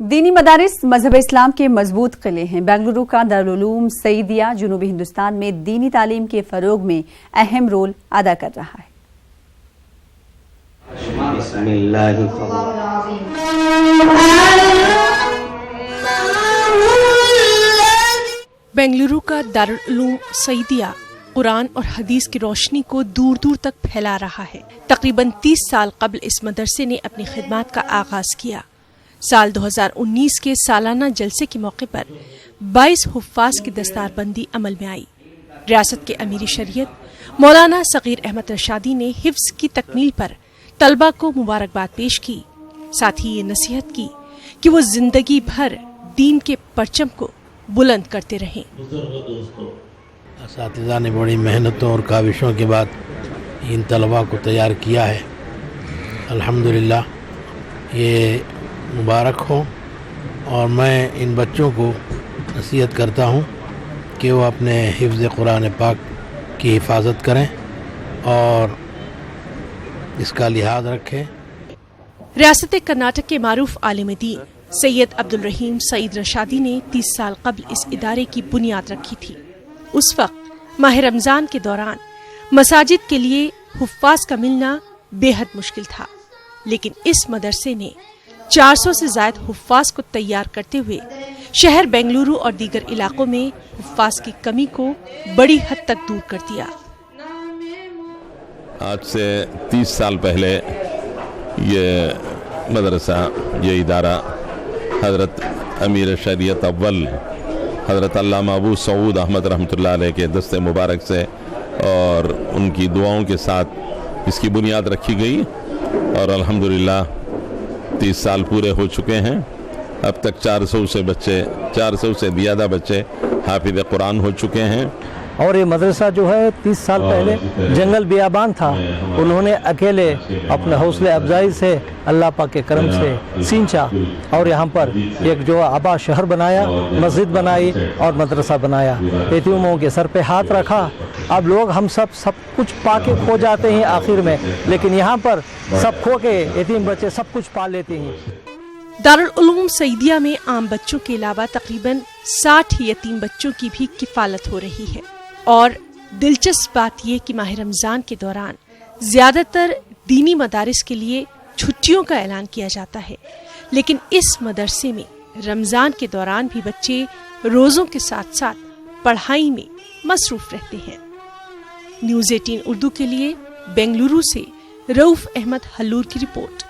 दीनी मदारिस मजहब इस्लाम के मजबूत किले हैं। बेंगलुरु का दारुल उलूम सईदिया जनूबी हिंदुस्तान में दीनी तालीम के फरोग में अहम रोल अदा कर रहा है। बेंगलुरु का दारुल उलूम सईदिया कुरान और हदीस की रोशनी को दूर दूर तक फैला रहा है। तकरीबन 30 साल कबल इस मदरसे ने अपनी खिदमत का आगाज किया। साल 2019 के सालाना जलसे के मौके पर 22 हुफ्फाज की दस्तारबंदी अमल में आई। रियासत के अमीर शरीयत मौलाना सगीर अहमद रशादी ने हिफ्ज की तकमील पर तलबा को मुबारकबाद पेश की। साथ ही ये नसीहत की कि वो जिंदगी भर दीन के परचम को बुलंद करते रहें। असातिज़ा ने बड़ी मेहनतों और काविशों के बाद इन तलबा को तैयार किया है। अल्हम्दुलिल्लाह ये मुबारक हो और मैं इन बच्चों को नसीहत करता हूँ कि वो अपने हिफ्ज़ कुरान पाक की हिफाजत करें और इसका लिहाज रखें। रियासत कर्नाटक के मारूफ आलिम दीन सैयद अब्दुल रहीम सईद रशादी ने 30 साल कबल इस इदारे की बुनियाद रखी थी। उस वक्त माह रमजान के दौरान मसाजिद के लिए हुफ्फाज का मिलना बेहद मुश्किल था, लेकिन इस मदरसे ने 400 से ज्यादा हुफ्फाज को तैयार करते हुए शहर बेंगलुरु और दीगर इलाकों में हुफ्फाज की कमी को बड़ी हद तक दूर कर दिया। आज से 30 साल पहले ये मदरसा, ये इदारा हज़रत अमीर शरीयत अव्वल हज़रत अल्लामा अबू सऊद अहमद रहमतुल्लाह अलैह के दस्ते मुबारक से और उनकी दुआओं के साथ इसकी बुनियाद रखी गई और अल्हम्दुलिल्लाह 30 साल पूरे हो चुके हैं। अब तक 400 से ज़्यादा बच्चे हाफिज़ कुरान हो चुके हैं। और ये मदरसा जो है 30 साल पहले जंगल बियाबान था। उन्होंने अकेले अपने हौसले अफजाई से अल्लाह पाक के करम से सींचा और यहाँ पर एक जो आबा शहर बनाया, मस्जिद बनाई और मदरसा बनाया। यतीमों के सर पे हाथ रखा। अब लोग हम सब कुछ पाके खो जाते हैं आखिर में, लेकिन यहाँ पर सब खो के यतीम बच्चे सब कुछ पा लेते हैं। दारुल उलूम सईदिया में आम बच्चों के अलावा तकरीबन 60 यतीम बच्चों की भी किफालत हो रही है। और दिलचस्प बात यह कि माह रमजान के दौरान ज्यादातर दीनी मदारिस के लिए छुट्टियों का ऐलान किया जाता है, लेकिन इस मदरसे में रमजान के दौरान भी बच्चे रोजों के साथ साथ पढ़ाई में मसरूफ रहते हैं। न्यूज़ 18 उर्दू के लिए बेंगलुरु से रऊफ अहमद हल्लूर की रिपोर्ट।